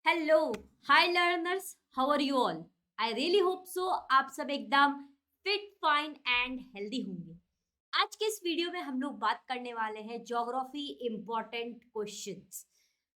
Hello, hi learners, how are you all? I really hope so आप सब एकदम fit, fine and healthy होंगे। आज के इस वीडियो में हम लोग बात करने वाले हैं ज्योग्राफी इम्पोर्टेंट क्वेश्चंस।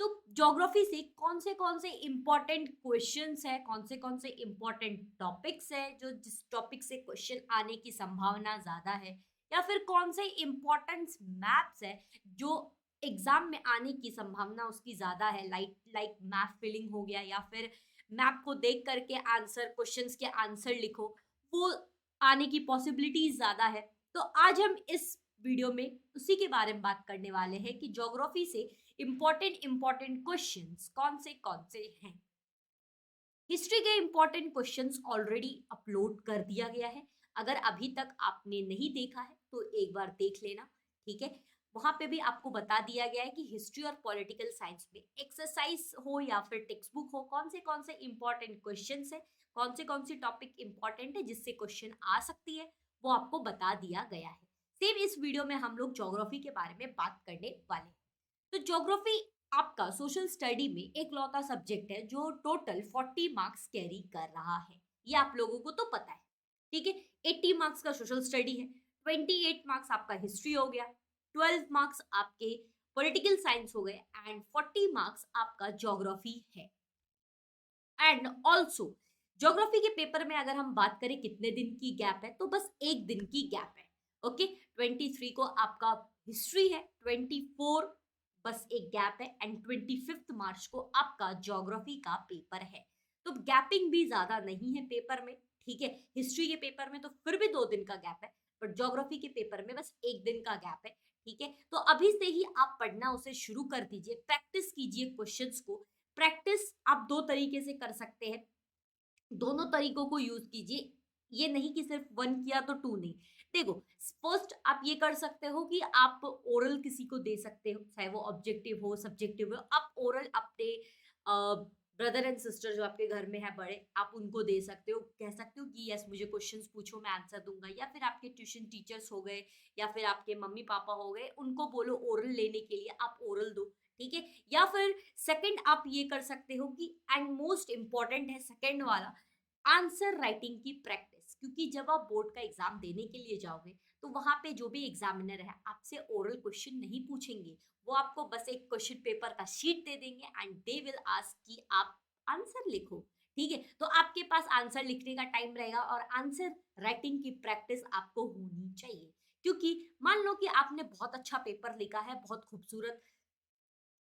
तो ज्योग्राफी से कौन से इम्पोर्टेंट क्वेश्चंस है, कौन से इम्पोर्टेंट टॉपिक्स है जो जिस टॉपिक से क्वेश्चन आने की संभावना ज्यादा है, या फिर कौन से इम्पोर्टेंट मैप्स है जो एग्जाम में आने की संभावना उसकी ज्यादा है, लाइक लाइक मैप फिलिंग हो गया, या फिर मैप को देख करके आंसर, क्वेश्चंस के आंसर लिखो, वो आने की पॉसिबिलिटीज ज्यादा है। तो आज हम इस वीडियो में उसी के बारे में बात करने वाले हैं कि ज्योग्राफी से इम्पोर्टेंट क्वेश्चंस कौन से हैं। हिस्ट्री के इम्पोर्टेंट क्वेश्चंस ऑलरेडी अपलोड कर दिया गया है। अगर अभी तक आपने नहीं देखा है तो एक बार देख लेना, ठीक है। वहां पे भी आपको बता दिया गया है कि हिस्ट्री और पॉलिटिकल साइंस में एक्सरसाइज हो या फिर टेक्स्ट बुक हो, कौन से इम्पोर्टेंट क्वेश्चंस है, कौन सी टॉपिक इम्पोर्टेंट है जिससे क्वेश्चन आ सकती है, वो आपको बता दिया गया है। सेम इस वीडियो में हम लोग ज्योग्राफी के बारे में बात करने वाले हैं। तो ज्योग्राफी आपका सोशल स्टडी में एक लौता सब्जेक्ट है जो टोटल 40 मार्क्स कैरी कर रहा है। ये आप लोगों को तो पता है, ठीक है। 80 मार्क्स का सोशल स्टडी है, 28 मार्क्स आपका हिस्ट्री हो गया, 12 मार्क्स आपके पॉलिटिकल साइंस हो गए एंड 40 मार्क्स आपका ज्योग्राफी है। एंड ऑल्सो ज्योग्राफी के पेपर में अगर हम बात करें कितने दिन की गैप है, तो बस एक दिन की गैप है। ओके, 23 को आपका हिस्ट्री है, 24 बस एक गैप है एंड 25 मार्च को आपका ज्योग्राफी का पेपर है। तो गैपिंग भी ज्यादा नहीं है पेपर में, ठीक है। हिस्ट्री के पेपर में तो फिर भी 2 दिन का गैप है, बट ज्योग्राफी के पेपर में बस एक दिन का गैप है, ठीक है। तो अभी से ही आप पढ़ना उसे शुरू कर दीजिए, प्रैक्टिस कीजिए क्वेश्चंस को। प्रैक्टिस आप दो तरीके से कर सकते हैं, दोनों तरीकों को यूज कीजिए। ये नहीं कि सिर्फ वन किया तो टू नहीं। देखो, फर्स्ट आप ये कर सकते हो कि आप ओरल किसी को दे सकते हो, चाहे वो ऑब्जेक्टिव हो सब्जेक्टिव हो। आप ओरल अपने ब्रदर एंड सिस्टर जो आपके घर में है बड़े, आप उनको दे सकते हो, कह सकते हो कि यस मुझे क्वेश्चंस पूछो मैं आंसर दूंगा। या फिर आपके ट्यूशन टीचर्स हो गए, या फिर आपके मम्मी पापा हो गए, उनको बोलो ओरल लेने के लिए, आप ओरल दो, ठीक है। या फिर सेकंड आप ये कर सकते हो कि, एंड मोस्ट इंपॉर्टेंट है सेकंड वाला, आंसर राइटिंग की प्रैक्टिस। क्योंकि जब आप बोर्ड का एग्जाम देने के लिए जाओगे तो वहां पे जो भी एग्जामिनर है आपसे ओरल क्वेश्चन नहीं पूछेंगे, वो आपको बस एक क्वेश्चन पेपर का शीट दे देंगे एंड दे विल आस्क कि आप आंसर लिखो, ठीक है। तो आपके पास आंसर लिखने का टाइम रहेगा और आंसर राइटिंग की प्रैक्टिस आपको होनी चाहिए। क्योंकि मान लो कि आपने बहुत अच्छा पेपर लिखा है, बहुत खूबसूरत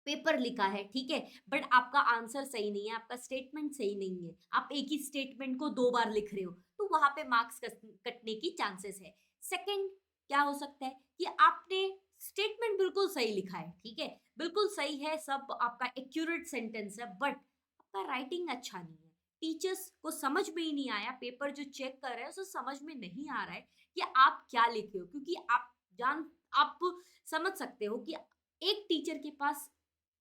पेपर लिखा है, ठीक है, बट आपका आंसर सही नहीं है, आपका स्टेटमेंट सही नहीं है, आप एक ही स्टेटमेंट को 2 बार लिख रहे हो, तो वहां पे मार्क्स कटने की चांसेस है। सेकंड क्या हो सकता है कि आपने स्टेटमेंट बिल्कुल सही लिखा है, ठीक है, बिल्कुल सही है, सब आपका एक्यूरेट सेंटेंस है, बट आपका राइटिंग अच्छा नहीं है। टीचर्स को समझ में ही नहीं आया, पेपर जो चेक कर रहे हैं उसे समझ में नहीं आ रहा है कि आप क्या लिखे हो। क्योंकि आप समझ सकते हो कि एक टीचर के पास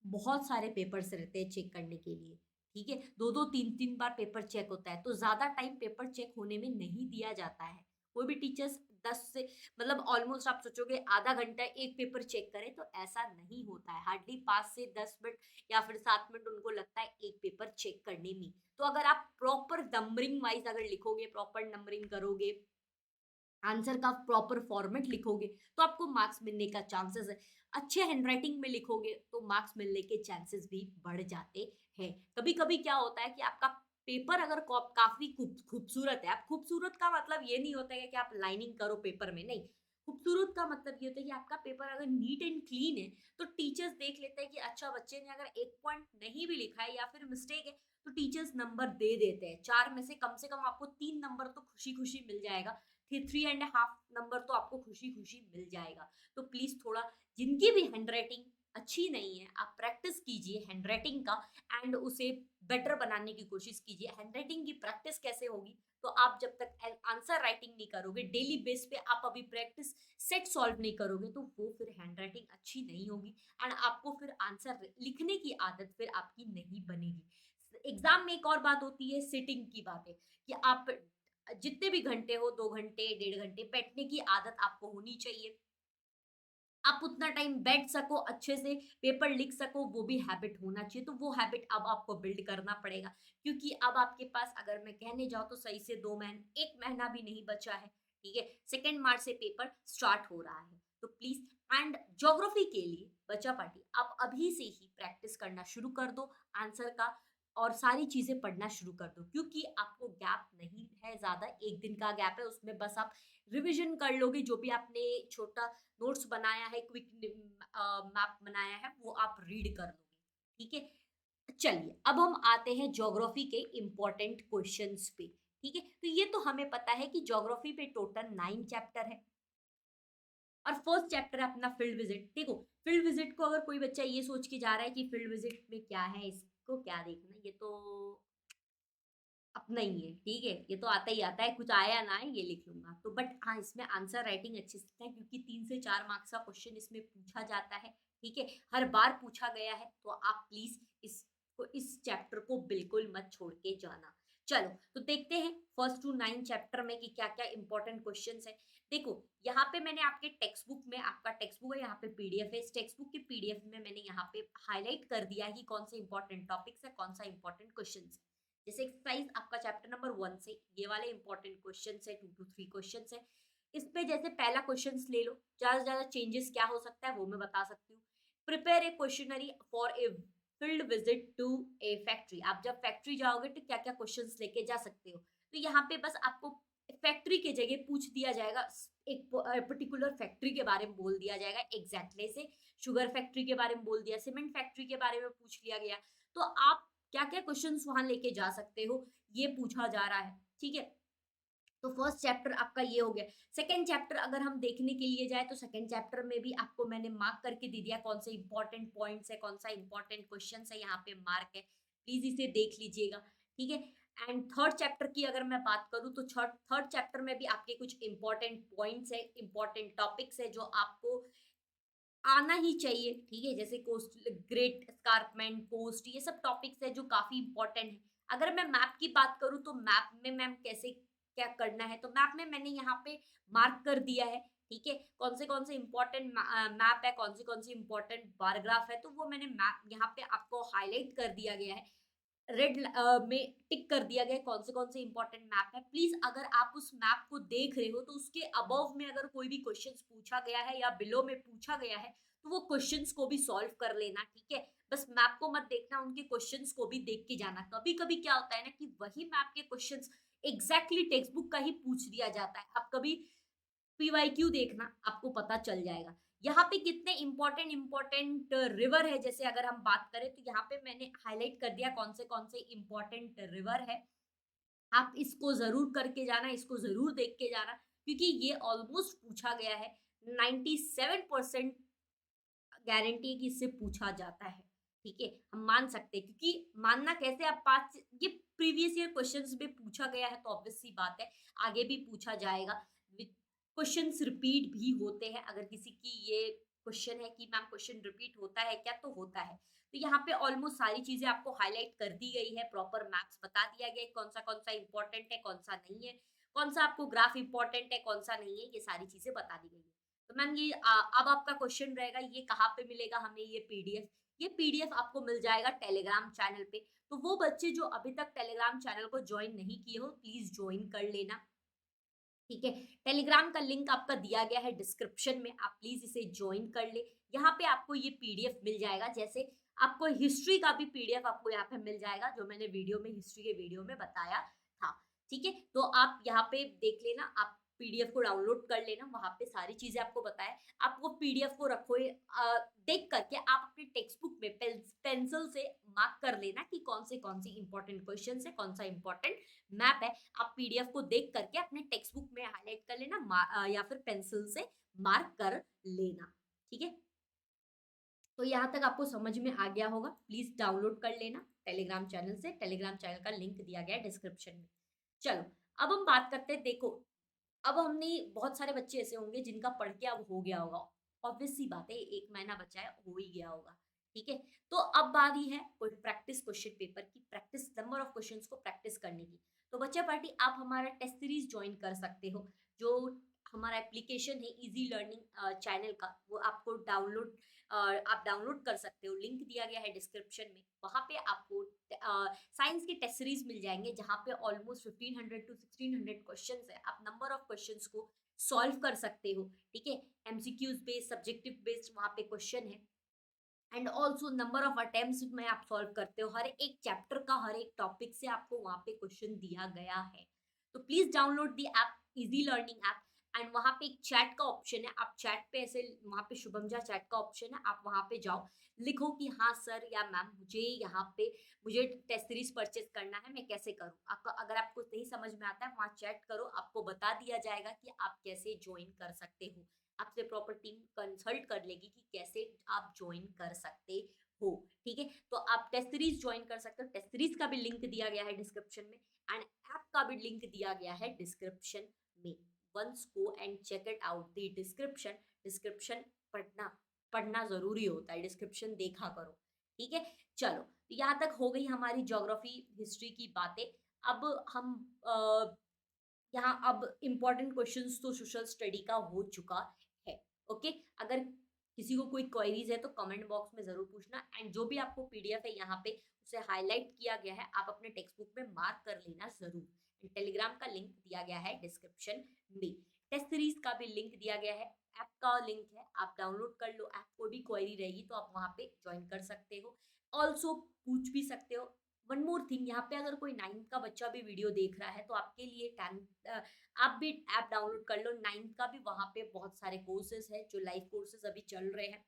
बहुत सारे पेपर्स रहते हैं चेक करने के लिए, ठीक है, दो दो तीन तीन बार पेपर चेक होता है, तो ज्यादा टाइम पेपर चेक होने में नहीं दिया जाता है। कोई भी टीचर्स 10 से, मतलब ऑलमोस्ट आप सोचोगे आधा घंटा एक पेपर चेक करे, तो ऐसा नहीं होता है। हार्डली 5 से 10 मिनट या फिर 7 मिनट उनको लगता है एक पेपर चेक करने में। तो अगर आप प्रॉपर नंबरिंग वाइज अगर लिखोगे, प्रॉपर नंबरिंग करोगे, आंसर का प्रॉपर फॉर्मेट लिखोगे, तो आपको मार्क्स मिलने का चांसेस है। अच्छे हैंडराइटिंग में लिखोगे तो मार्क्स मिलने के चांसेस भी बढ़ जाते हैं। कभी कभी क्या होता है कि आपका पेपर अगर काफी खूबसूरत है, आप खूबसूरत का मतलब ये नहीं होता है कि आप लाइनिंग करो पेपर में, नहीं। खूबसूरत का मतलब ये होता है कि आपका पेपर अगर नीट एंड क्लीन है, तो टीचर्स देख लेते हैं कि अच्छा बच्चे ने अगर एक पॉइंट नहीं भी लिखा है या फिर मिस्टेक है, तो टीचर्स नंबर दे देते हैं। 4 में से कम आपको 3 नंबर तो खुशी खुशी मिल जाएगा, फिर 3.5 नंबर तो आपको खुशी खुशी मिल जाएगा। तो प्लीज थोड़ा, जिनकी भी हैंडराइटिंग अच्छी नहीं है, आप प्रैक्टिस कीजिए हैंडराइटिंग का एंड उसे बेटर बनाने की कोशिश कीजिए। हैंडराइटिंग की प्रैक्टिस कैसे होगी, तो आप जब तक आंसर राइटिंग नहीं करोगे डेली बेस पे, आप अभी प्रैक्टिस सेट सॉल्व नहीं करोगे, तो वो फिर हैंडराइटिंग अच्छी नहीं होगी एंड आपको फिर आंसर लिखने की आदत फिर आपकी नहीं बनेगी। एग्जाम में एक और बात होती है सिटिंग की बातें, कि आप जितने भी घंटे हो, 2 घंटे 1.5 घंटे बैठने की आदत आपको होनी चाहिए। आप उतना टाइम बैठ सको, अच्छे से पेपर लिख सको, वो भी हैबिट होना चाहिए। तो वो हैबिट अब आपको बिल्ड करना पड़ेगा, क्योंकि अब आपके पास, अगर मैं कहने जाऊँ तो सही से 2 महीने, 1 महीना भी नहीं बचा है, ठीक है? 2 मार्च से पेपर स्टार्ट हो रहा है। तो प्लीज़, एंड ज्योग्राफी के लिए बच्चा पार्टी आप अभी से ही प्रैक्टिस करना शुरू कर दो आंसर का, और सारी चीज़ें पढ़ना शुरू कर दो, क्योंकि आपको गैप नहीं है ज़्यादा, 1 दिन का गैप है, उसमें बस आप रिविज़न कर लोगे, जो भी आपने छोटा नोट्स बनाया है, क्विक मैप बनाया है, वो आप रीड कर लोगे, ठीक है? चलिए, अब हम आते हैं ज्योग्राफी के इम्पोर्टेंट क्वेश्चंस पे, ठीक है? तो ये तो हमें पता है कि ज्योग्राफी पे टोटल 9 चैप्टर है, और फर्स्ट चैप्टर है अपना फील्ड विजिट। देखो, फील्ड विजिट को अगर कोई बच्चा ये सोच के जा रहा है कि फील्ड विजिट में क्या है, इसको क्या देखना, ये तो अपना ही है, ठीक है? ये तो आता ही आता है, कुछ आया ना आए ये लिख लूँगा। तो बट हाँ, इसमें आंसर राइटिंग अच्छे से है, क्योंकि 3 से 4 मार्क्स का क्वेश्चन इसमें पूछा जाता है, ठीक है? हर बार पूछा गया है, तो आप प्लीज़ इस चैप्टर को बिल्कुल मत छोड़ के जाना। चलो, तो देखते हैं फर्स्ट टू 9 चैप्टर में कि क्या-क्या इम्पोर्टेंट क्वेश्चन्स हैं। देखो, यहाँ पे मैंने आपके टेक्स्ट बुक में, आपका टेक्स्ट बुक है, यहाँ पे पीडीएफ है। इस टेक्स्ट बुक की पीडीएफ में मैंने यहाँ पे हाइलाइट कर दिया है कि कौन से इम्पोर्टेंट टॉपिक्स है, कौन सा इम्पोर्टेंट क्वेश्चन्स है। जैसे एक्सरसाइज आपका चैप्टर नंबर 1 से ये वाले इंपॉर्टेंट क्वेश्चंस है, 2 टू 3 क्वेश्चंस है। इस पे जैसे पहला क्वेश्चंस ले लो, ज़्यादा से ज़्यादा चेंजेस क्या हो सकता है वो मैं बता सकती हूँ। Prepare a questionnaire for a field visit to a factory. आप जब फैक्ट्री जाओगे तो क्या-क्या क्वेश्चंस लेके जा सकते हो। तो यहाँ पे बस आपको फैक्ट्री के जगह पूछ दिया जाएगा, एक पर्टिकुलर फैक्ट्री के बारे में बोल दिया जाएगा एग्जैक्टली से, शुगर फैक्ट्री के बारे में बोल दिया, सीमेंट फैक्ट्री के बारे में पूछ लिया गया। तो आप क्या-क्या क्वेश्चंस वहाँ लेके जा सकते हो, ये पूछा जा रहा है, ठीक है? तो फर्स्ट चैप्टर आपका ये हो गया। सेकंड चैप्टर अगर हम देखने के लिए जाएँ, तो सेकंड चैप्टर में भी आपको मैंने मार्क करके दे दिया कौन से इंपॉर्टेंट पॉइंट्स है, कौन सा इंपॉर्टेंट क्वेश्चंस है, यहाँ पे मार्क है। प्लीज़ इसे देख लीजिएगा, ठीक है? एंड थर्ड चैप्टर की अगर मैं बात करूँ, तो थर्ड थर्ड चैप्टर में भी आपके कुछ इंपॉर्टेंट पॉइंट्स है, इंपॉर्टेंट टॉपिक्स है, जो आपको आना ही चाहिए, ठीक है? जैसे कोस्ट ग्रेट एस्कार्पमेंट, कोस्ट, ये सब टॉपिक्स है जो काफ़ी इम्पोर्टेंट है। अगर मैं मैप की बात करूँ, तो मैप में मैम कैसे क्या करना है, तो मैप में मैंने यहाँ पे मार्क कर दिया है, ठीक है? कौन से इम्पोर्टेंट मैप है, कौन से इम्पोर्टेंट बार ग्राफ है, तो वो मैंने मैप यहाँ पे आपको हाइलाइट कर दिया गया है। में टिक कर दिया गया है कौन से इंपॉर्टेंट मैप है। प्लीज, अगर आप उस मैप को देख रहे हो, तो उसके अबव में अगर कोई भी क्वेश्चंस पूछा गया है या बिलो में पूछा गया है, तो वो क्वेश्चंस को भी सॉल्व कर लेना, ठीक है? बस मैप को मत देखना, उनके क्वेश्चंस को भी देख के जाना। कभी कभी क्या होता है ना कि वही मैप के क्वेश्चंस एग्जैक्टली टेक्स्ट बुक का ही पूछ दिया जाता है। आप कभी पीवाईक्यू देखना, आपको पता चल जाएगा। यहाँ पे कितने इम्पोर्टेंट इम्पोर्टेंट रिवर है, जैसे अगर हम बात करें, तो यहाँ पे मैंने हाइलाइट कर दिया कौन से इम्पोर्टेंट रिवर है। आप इसको ज़रूर करके जाना, इसको ज़रूर देख के जाना, क्योंकि ये ऑलमोस्ट पूछा गया है। 97% गारंटी है कि इससे पूछा जाता है, ठीक है? हम मान सकते हैं, क्योंकि मानना कैसे, आप 5 ये प्रीवियस ईयर क्वेश्चंस में पूछा गया है, तो ऑब्वियस सी बात है, आगे भी पूछा जाएगा। क्वेश्चंस रिपीट भी होते हैं, अगर किसी की ये क्वेश्चन है कि मैम क्वेश्चन रिपीट होता है क्या, तो होता है। तो यहाँ पे ऑलमोस्ट सारी चीजें आपको हाईलाइट कर दी गई है, प्रॉपर मैप्स बता दिया गया है, कौन सा इंपॉर्टेंट है, कौन सा नहीं है, कौन सा आपको ग्राफ इंपॉर्टेंट है, कौन सा नहीं है, ये सारी चीजें बता दी गई है। तो मैम ये अब आपका क्वेश्चन रहेगा, ये कहाँ पे मिलेगा हमें ये पीडीएफ? ये पीडीएफ आपको मिल जाएगा टेलीग्राम चैनल पे। तो वो बच्चे जो अभी तक टेलीग्राम चैनल को ज्वाइन नहीं किए हो, प्लीज ज्वाइन कर लेना, ठीक है? टेलीग्राम का लिंक आपका दिया गया है डिस्क्रिप्शन में, आप प्लीज इसे ज्वाइन कर ले। यहाँ पे आपको ये पीडीएफ मिल जाएगा, जैसे आपको हिस्ट्री का भी पीडीएफ आपको यहाँ पे मिल जाएगा, जो मैंने वीडियो में, हिस्ट्री के वीडियो में बताया था, ठीक है? तो आप यहाँ पे देख लेना, आप पीडीएफ को डाउनलोड कर लेना, वहां पे सारी चीजें आपको बताए। आप वो पीडीएफ को रखो, देख करके आप अपने टेक्स्ट बुक में पेंसिल से मार्क कर लेना कि कौन सी इंपॉर्टेंट क्वेश्चन है, कौन सा इंपॉर्टेंट मैप है। आप पीडीएफ को देख करके अपने टेक्स्ट बुक में हाईलाइट कर लेना, या फिर पेंसिल से मार्क कर लेना, ठीक है? तो यहाँ तक आपको समझ में आ गया होगा। प्लीज डाउनलोड कर लेना टेलीग्राम चैनल से, टेलीग्राम चैनल का लिंक दिया गया है डिस्क्रिप्शन में। चलो, अब हम बात करते हैं। देखो, अब हमने, बहुत सारे बच्चे ऐसे होंगे जिनका पढ़ के अब हो गया होगा, ऑब्वियस सी बात है, 1 महीना बचा है, हो ही गया होगा, ठीक है? तो अब बारी है कोई प्रैक्टिस क्वेश्चन पेपर की, प्रैक्टिस नंबर ऑफ क्वेश्चंस को प्रैक्टिस करने की। तो बच्चा पार्टी, आप हमारा टेस्ट सीरीज ज्वाइन कर सकते हो, जो हमारा एप्लीकेशन है इजी लर्निंग चैनल का, वो आपको आप डाउनलोड कर सकते हो। लिंक दिया गया है डिस्क्रिप्शन में। वहाँ पे आपको साइंस के टेस्ट सीरीज मिल जाएंगे, जहाँ पे ऑलमोस्ट 1500 टू 1600 क्वेश्चंस है। आप नंबर ऑफ क्वेश्चंस को सॉल्व कर सकते हो, ठीक है। एमसीक्यूज बेस्ड, सब्जेक्टिव बेस्ड वहाँ पे क्वेश्चन है, and also number of attempts में आप सॉल्व करते हो। हर एक चैप्टर का, हर एक टॉपिक से आपको वहाँ पे क्वेश्चन दिया गया है। तो please download the app, easy learning app. And वहाँ पे एक चैट का ऑप्शन है, आप चैट पे ऐसे, वहाँ पे शुभमजा चैट का ऑप्शन है, आप वहाँ पे जाओ, लिखो कि हाँ सर या मैम, मुझे यहाँ पे मुझे टेस्ट सीरीज परचेज करना है, मैं कैसे करूँ। आपका अगर आपको नहीं समझ में आता है, वहाँ चैट करो, आपको बता दिया जाएगा कि आप कैसे ज्वाइन कर सकते हो। आपसे प्रॉपर टीम कंसल्ट कर लेगी कि कैसे आप ज्वाइन कर सकते हो, ठीक है। तो आप टेस्ट सीरीज ज्वाइन कर सकते हो। टेस्ट सीरीज का भी लिंक दिया गया है डिस्क्रिप्शन में, एंड ऐप का भी लिंक दिया गया है डिस्क्रिप्शन में। Once go and check it out the description. Description पढ़ना पढ़ना जरूरी होता है, डिस्क्रिप्शन देखा करो, ठीक है। चलो, यहाँ तक हो गई हमारी ज्योग्राफी हिस्ट्री की बातें। अब हम यहाँ अब इम्पोर्टेंट क्वेश्चंस तो सोशल स्टडी का हो चुका है, ओके। अगर किसी को कोई क्वेरीज है तो कमेंट बॉक्स में जरूर पूछना, एंड जो भी आपको पीडीएफ है यहाँ पे उसे हाईलाइट किया गया है, आप अपने टेक्स्ट बुक में मार्क कर लेना जरूर। टेलीग्राम का लिंक दिया गया है डिस्क्रिप्शन में। टेस्ट सीरीज का भी लिंक दिया गया है, ऐप का लिंक है, आप डाउनलोड कर लो ऐप। कोई भी क्वेरी रहेगी तो आप वहाँ पे ज्वाइन कर सकते हो, ऑल्सो पूछ भी सकते हो। वन मोर थिंग, यहाँ पे अगर कोई 9th का बच्चा भी वीडियो देख रहा है तो आपके लिए आप भी ऐप डाउनलोड कर लो। 9th का भी वहाँ पे बहुत सारे कोर्सेज है, जो लाइव कोर्सेज अभी चल रहे हैं।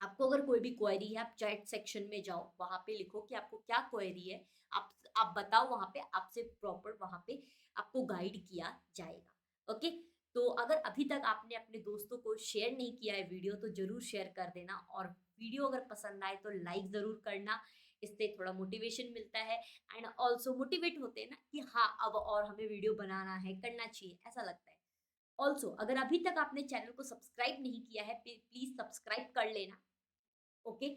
आपको अगर कोई भी क्वेरी है, आप चैट सेक्शन में जाओ, वहाँ पे लिखो कि आपको क्या क्वेरी है, आप बताओ, वहाँ पे आपसे प्रॉपर वहाँ पे आपको गाइड किया जाएगा, ओके। तो अगर अभी तक आपने अपने दोस्तों को शेयर नहीं किया है वीडियो, तो जरूर शेयर कर देना, और वीडियो अगर पसंद आए तो लाइक जरूर करना। इससे थोड़ा मोटिवेशन मिलता है, एंड ऑल्सो मोटिवेट होते हैं ना कि हाँ अब और हमें वीडियो बनाना है, करना चाहिए, ऐसा लगता है। ऑल्सो अगर अभी तक आपने चैनल को सब्सक्राइब नहीं किया है, प्लीज सब्सक्राइब कर लेना, okay,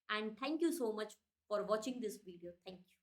and thank you so much for watching this video. Thank you.